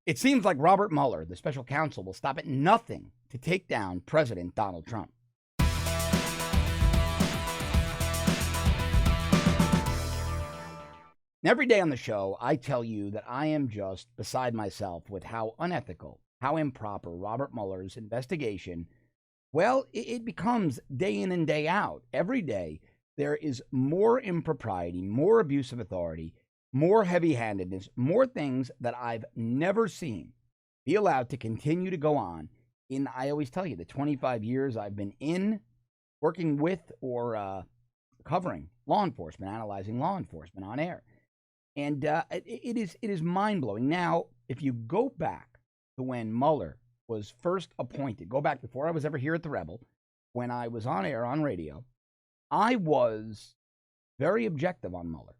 It seems like Robert Mueller, the special counsel, will stop at nothing to take down President Donald Trump. Every day on the show, I tell you that I am just beside myself with how unethical, how improper Robert Mueller's investigation, well, it becomes day in and day out. Every day, there is more impropriety, more abuse of authority, more heavy handedness, more things that I've never seen be allowed to continue to go on in, I always tell you, the 25 years I've been in, working with, or covering law enforcement, analyzing law enforcement on air. And it is mind blowing. Now, if you go back to when Mueller was first appointed, go back before I was ever here at the Rebel, when I was on air on radio, I was very objective on Mueller.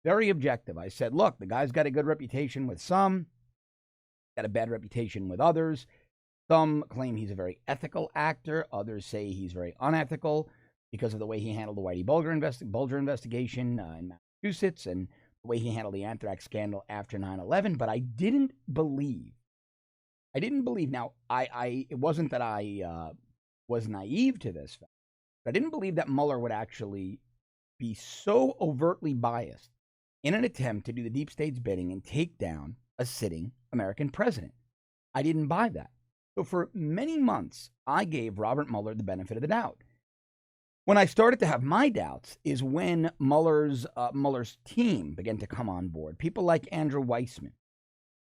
Very objective. I said, look, the guy's got a good reputation with some, got a bad reputation with others. Some claim he's a very ethical actor. Others say he's very unethical because of the way he handled the Whitey Bulger investigation in Massachusetts and the way he handled the anthrax scandal after 9/11. But I didn't believe. Now, it wasn't that I was naive to this fact. But I didn't believe that Mueller would actually be so overtly biased in an attempt to do the deep state's bidding and take down a sitting American president. I didn't buy that. So for many months, I gave Robert Mueller the benefit of the doubt. When I started to have my doubts is when Mueller's team began to come on board. People like Andrew Weissman,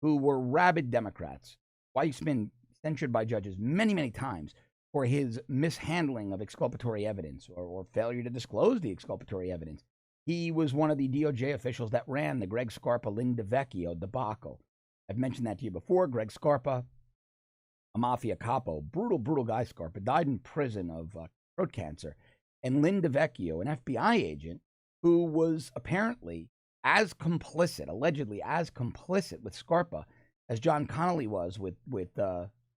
who were rabid Democrats. Weissman censured by judges many, many times for his mishandling of exculpatory evidence or failure to disclose the exculpatory evidence. He was one of the DOJ officials that ran the Greg Scarpa, Lynn DeVecchio debacle. I've mentioned that to you before. Greg Scarpa, a mafia capo, brutal guy. Scarpa died in prison of throat cancer. And Lynn DeVecchio, an FBI agent who was apparently allegedly as complicit with Scarpa as John Connolly was with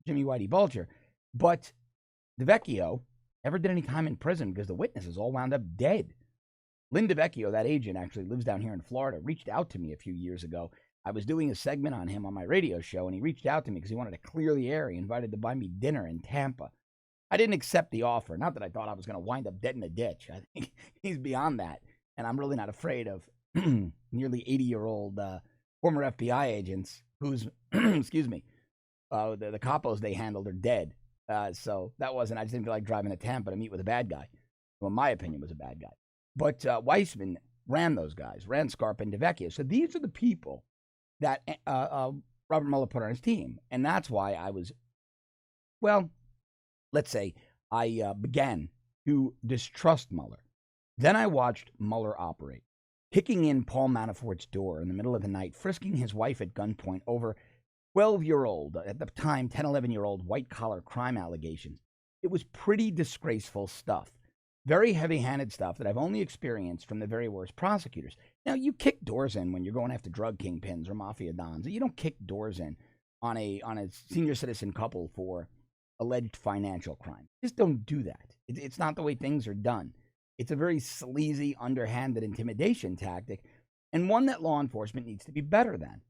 Jimmy Whitey Bulger. But DeVecchio never did any time in prison because the witnesses all wound up dead. Lynn DeVecchio, that agent, actually lives down here in Florida, reached out to me a few years ago. I was doing a segment on him on my radio show, and he reached out to me because he wanted to clear the air. He invited to buy me dinner in Tampa. I didn't accept the offer. Not that I thought I was going to wind up dead in a ditch. I think he's beyond that. And I'm really not afraid of nearly 80-year-old former FBI agents whose, excuse me, the capos they handled are dead. So that wasn't, I just didn't feel like driving to Tampa to meet with a bad guy, who in my opinion was a bad guy. But Weissman ran those guys, ran Scarpa and DeVecchio. So these are the people that Robert Mueller put on his team. And that's why I was, well, let's say I began to distrust Mueller. Then I watched Mueller operate, kicking in Paul Manafort's door in the middle of the night, frisking his wife at gunpoint over 12-year-old, at the time 10, 11-year-old white-collar crime allegations. It was pretty disgraceful stuff. Very heavy-handed stuff that I've only experienced from the very worst prosecutors. Now, you kick doors in when you're going after drug kingpins or mafia dons. You don't kick doors in on a senior citizen couple for alleged financial crime. Just don't do that. It's not the way things are done. It's a very sleazy, underhanded intimidation tactic, and one that law enforcement needs to be better than.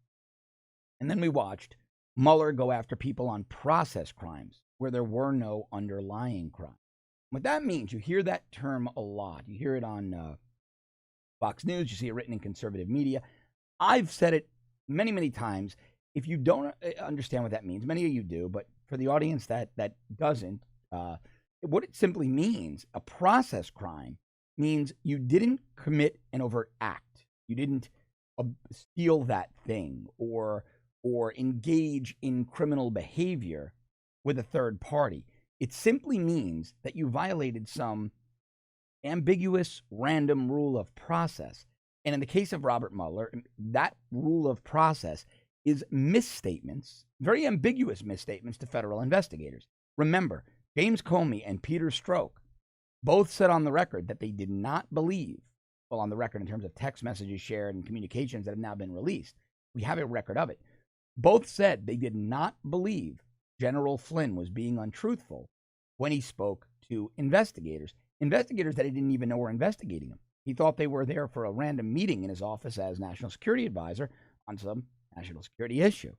And then we watched Mueller go after people on process crimes where there were no underlying crimes. What that means, you hear that term a lot. You hear it on Fox News. You see it written in conservative media. I've said it many, many times. If you don't understand what that means, many of you do, but for the audience that doesn't, what it simply means, a process crime means you didn't commit an overt act. You didn't steal that thing or engage in criminal behavior with a third party. It simply means that you violated some ambiguous, random rule of process. And in the case of Robert Mueller, that rule of process is misstatements, very ambiguous misstatements to federal investigators. Remember, James Comey and Peter Strzok both said on the record that they did not believe, well, on the record in terms of text messages shared and communications that have now been released. We have a record of it. Both said they did not believe General Flynn was being untruthful when he spoke to investigators that he didn't even know were investigating him. He thought they were there for a random meeting in his office as national security advisor on some national security issue.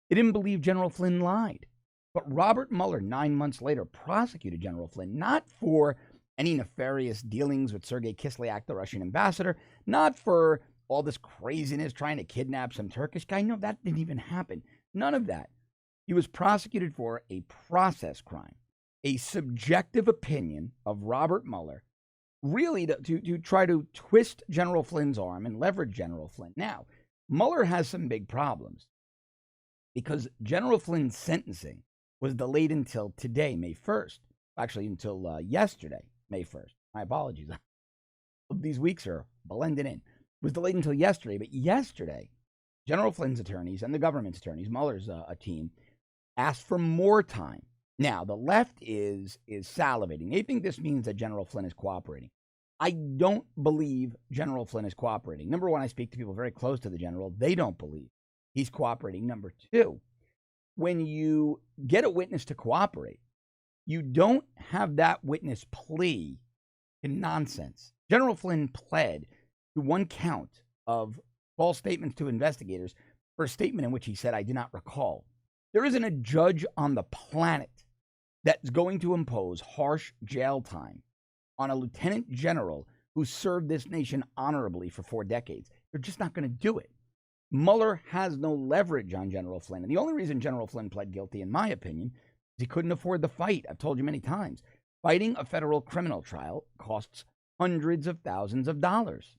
They didn't believe General Flynn lied. But Robert Mueller, 9 months later, prosecuted General Flynn, not for any nefarious dealings with Sergei Kislyak, the Russian ambassador, not for all this craziness trying to kidnap some Turkish guy. No, that didn't even happen. None of that. He was prosecuted for a process crime, a subjective opinion of Robert Mueller, really to try to twist General Flynn's arm and leverage General Flynn. Now, Mueller has some big problems because General Flynn's sentencing was delayed until today, May 1st. Actually, until yesterday, May 1st. My apologies. These weeks are blending in. It was delayed until yesterday, but yesterday, General Flynn's attorneys and the government's attorneys, Mueller's a team, asked for more time. Now, the left is salivating. They think this means that General Flynn is cooperating. I don't believe General Flynn is cooperating. Number one, I speak to people very close to the general. They don't believe he's cooperating. Number two, when you get a witness to cooperate, you don't have that witness plea in nonsense. General Flynn pled to one count of false statements to investigators for a statement in which he said, "I do not recall." There isn't a judge on the planet that's going to impose harsh jail time on a lieutenant general who served this nation honorably for 4 decades. They're just not going to do it. Mueller has no leverage on General Flynn. And the only reason General Flynn pled guilty, in my opinion, is he couldn't afford the fight. I've told you many times. Fighting a federal criminal trial costs hundreds of thousands of dollars.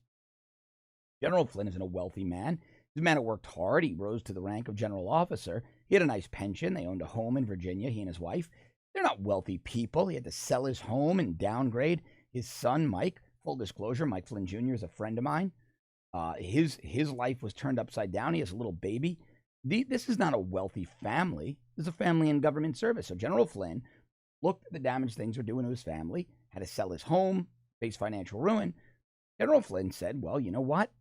General Flynn isn't a wealthy man. He's a man who worked hard. He rose to the rank of general officer. He had a nice pension. They owned a home in Virginia, he and his wife. They're not wealthy people. He had to sell his home and downgrade. His son, Mike, full disclosure, Mike Flynn Jr. is a friend of mine. His life was turned upside down. He has a little baby. This is not a wealthy family. This is a family in government service. So General Flynn looked at the damage things were doing to his family, had to sell his home, face financial ruin. General Flynn said, well, you know what?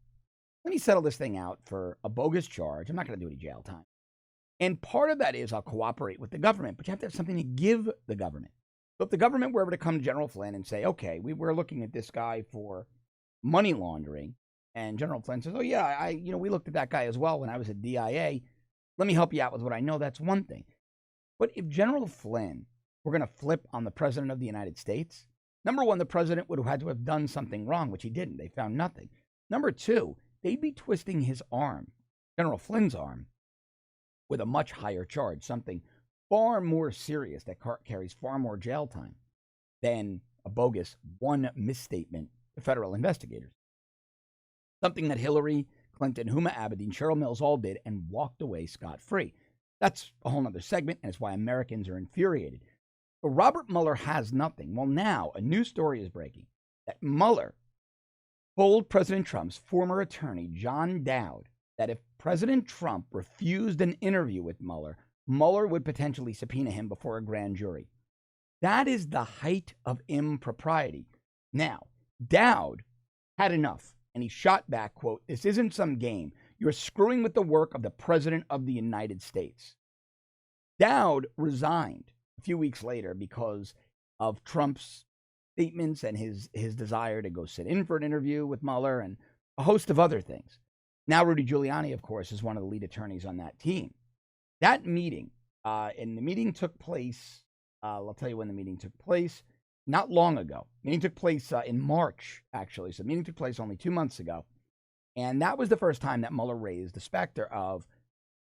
Let me settle this thing out for a bogus charge. I'm not going to do any jail time. And part of that is I'll cooperate with the government, but you have to have something to give the government. So if the government were ever to come to General Flynn and say, okay, we're looking at this guy for money laundering, and General Flynn says, oh yeah, we looked at that guy as well when I was at DIA. Let me help you out with what I know. That's one thing. But if General Flynn were going to flip on the president of the United States, number one, the president would have had to have done something wrong, which he didn't. They found nothing. Number two, they'd be twisting his arm, General Flynn's arm, with a much higher charge, something far more serious that carries far more jail time than a bogus one misstatement to federal investigators. Something that Hillary Clinton, Huma Abedin, Cheryl Mills all did and walked away scot-free. That's a whole other segment, and it's why Americans are infuriated. But Robert Mueller has nothing. Well, now a new story is breaking that Mueller told President Trump's former attorney, John Dowd, that if President Trump refused an interview with Mueller, Mueller would potentially subpoena him before a grand jury. That is the height of impropriety. Now, Dowd had enough, and he shot back, quote, "This isn't some game. You're screwing with the work of the President of the United States." Dowd resigned a few weeks later because of Trump's statements and his desire to go sit in for an interview with Mueller and a host of other things. Now, Rudy Giuliani, of course, is one of the lead attorneys on that team. That meeting, and the meeting took place, I'll tell you when the meeting took place, not long ago. The meeting took place in March, actually. So the meeting took place only 2 months ago. And that was the first time that Mueller raised the specter of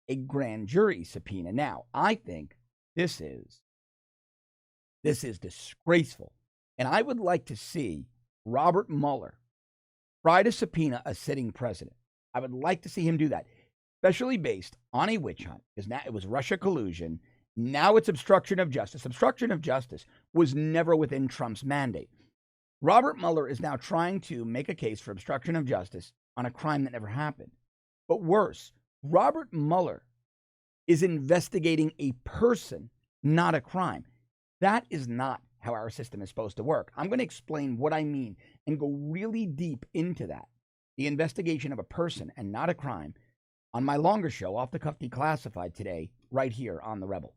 a grand jury subpoena. Now, I think this is disgraceful. And I would like to see Robert Mueller try to subpoena a sitting president. I would like to see him do that, especially based on a witch hunt. Because now it was Russia collusion. Now it's obstruction of justice. Obstruction of justice was never within Trump's mandate. Robert Mueller is now trying to make a case for obstruction of justice on a crime that never happened. But worse, Robert Mueller is investigating a person, not a crime. That is not how our system is supposed to work. I'm going to explain what I mean and go really deep into that. The investigation of a person and not a crime on my longer show, Off the Cuff Declassified, today, right here on The Rebel.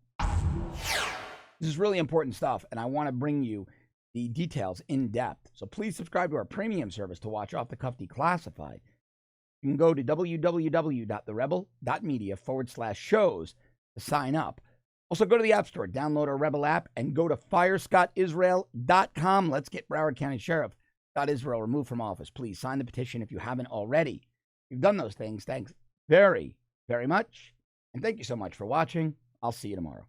This is really important stuff, and I want to bring you the details in depth. So please subscribe to our premium service to watch Off the Cuff Declassified. You can go to www.therebel.media/shows sign up. Also, go to the App Store, download our Rebel app, and go to firescottisrael.com. Let's get Broward County Sheriff Scott Israel removed from office. Please sign the petition if you haven't already. If you've done those things, thanks very, very much. And thank you so much for watching. I'll see you tomorrow.